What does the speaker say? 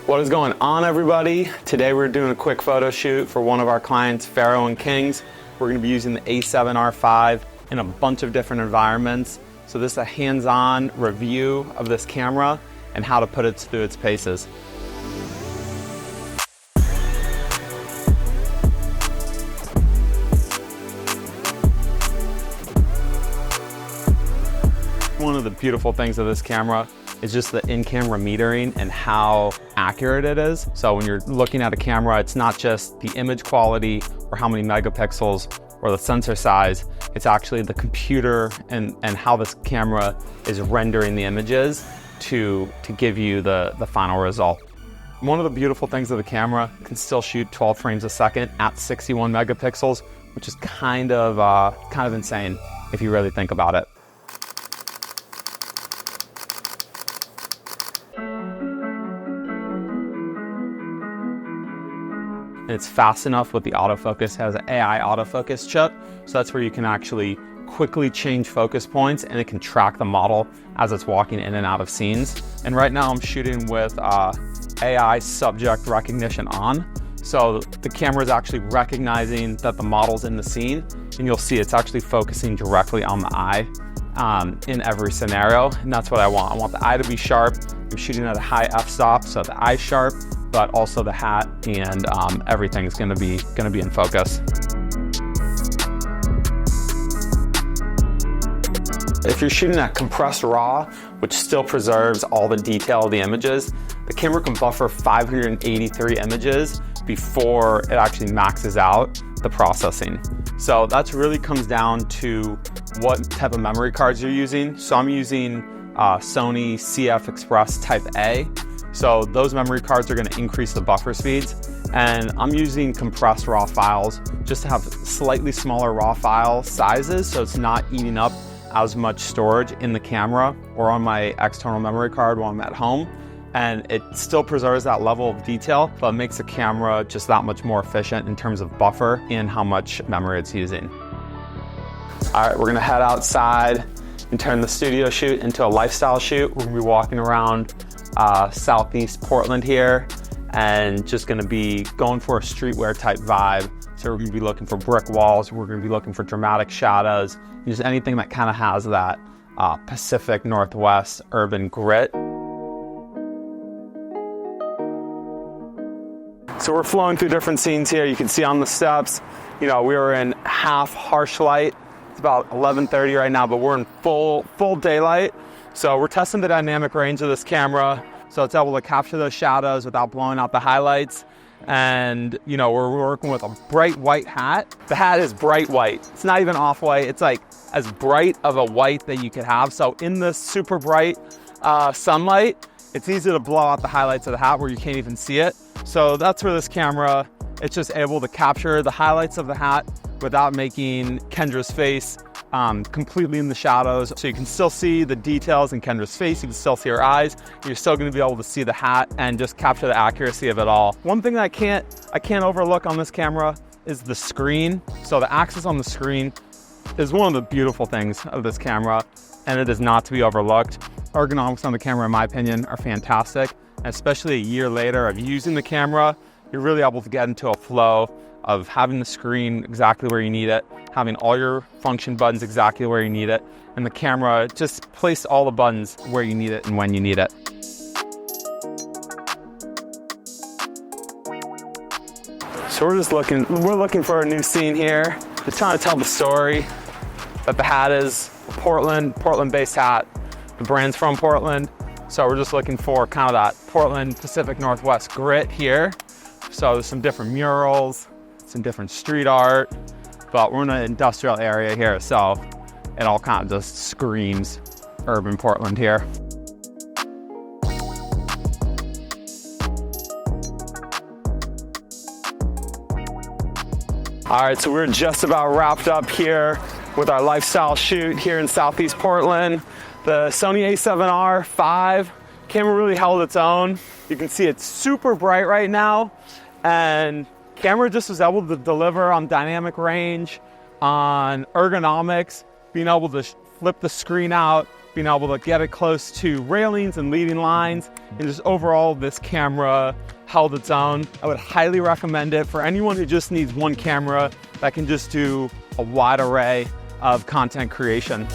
What is going on, everybody? Today we're doing a quick photo shoot for one of our clients, Pharaoh and Kings. We're going to be using the A7RV in a bunch of different environments. So this is a hands-on review of this camera and how to put it through its paces. One of the beautiful things of this camera is just the in-camera metering and how accurate it is. So when you're looking at a camera, it's not just the image quality or how many megapixels or the sensor size, it's actually the computer and how this camera is rendering the images to give you the final result. One of the beautiful things of the camera, it can still shoot 12 frames a second at 61 megapixels, which is kind of insane if you really think about it. It's fast enough with the autofocus. It has an AI autofocus chip, so that's where you can actually quickly change focus points and it can track the model as it's walking in and out of scenes. And right now I'm shooting with AI subject recognition on. So the camera is actually recognizing that the model's in the scene, and you'll see it's actually focusing directly on the eye in every scenario, and that's what I want. I want the eye to be sharp. I'm shooting at a high f-stop, so the eye's sharp, but also the hat and everything's gonna be in focus. If you're shooting at compressed RAW, which still preserves all the detail of the images, the camera can buffer 583 images before it actually maxes out the processing. So that really comes down to what type of memory cards you're using. So I'm using Sony CF Express Type A. So those memory cards are going to increase the buffer speeds, and I'm using compressed RAW files just to have slightly smaller RAW file sizes, so it's not eating up as much storage in the camera or on my external memory card while I'm at home. And it still preserves that level of detail, but makes the camera just that much more efficient in terms of buffer and how much memory it's using. All right, we're gonna head outside and turn the studio shoot into a lifestyle shoot. We're gonna be walking around Southeast Portland here, and just gonna be going for a streetwear type vibe. So we're gonna be looking for brick walls, we're gonna be looking for dramatic shadows, just anything that kind of has that Pacific Northwest urban grit. So we're flowing through different scenes here. You can see on the steps, you know, we were in half harsh light. It's about 11:30 right now, but we're in full daylight. So we're testing the dynamic range of this camera, so it's able to capture those shadows without blowing out the highlights. And you know, we're working with a bright white hat. The hat is bright white. It's not even off-white. It's like as bright of a white that you could have. So in this super bright sunlight, it's easy to blow out the highlights of the hat where you can't even see it. So that's where this camera, it's just able to capture the highlights of the hat without making Kendra's face completely in the shadows. So you can still see the details in Kendra's face, you can still see her eyes, you're still gonna be able to see the hat and just capture the accuracy of it all. One thing that I can't overlook on this camera is the screen. So the axis on the screen is one of the beautiful things of this camera, and it is not to be overlooked. Ergonomics on the camera, in my opinion, are fantastic. And especially a year later of using the camera, you're really able to get into a flow of having the screen exactly where you need it, having all your function buttons exactly where you need it, and the camera just place all the buttons where you need it and when you need it. So we're looking for a new scene here. Just trying to tell the story that the hat is a Portland-based hat. The brand's from Portland, so we're just looking for kind of that Portland Pacific Northwest grit here. So there's some different murals, some different street art, but we're in an industrial area here, so it all kind of just screams urban Portland here. All right, so we're just about wrapped up here with our lifestyle shoot here in Southeast Portland. The Sony A7RV camera really held its own. You can see it's super bright right now, and camera just was able to deliver on dynamic range, on ergonomics, being able to flip the screen out being able to get it close to railings and leading lines, and just overall this camera held its own. I would highly recommend it for anyone who just needs one camera that can just do a wide array of content creation.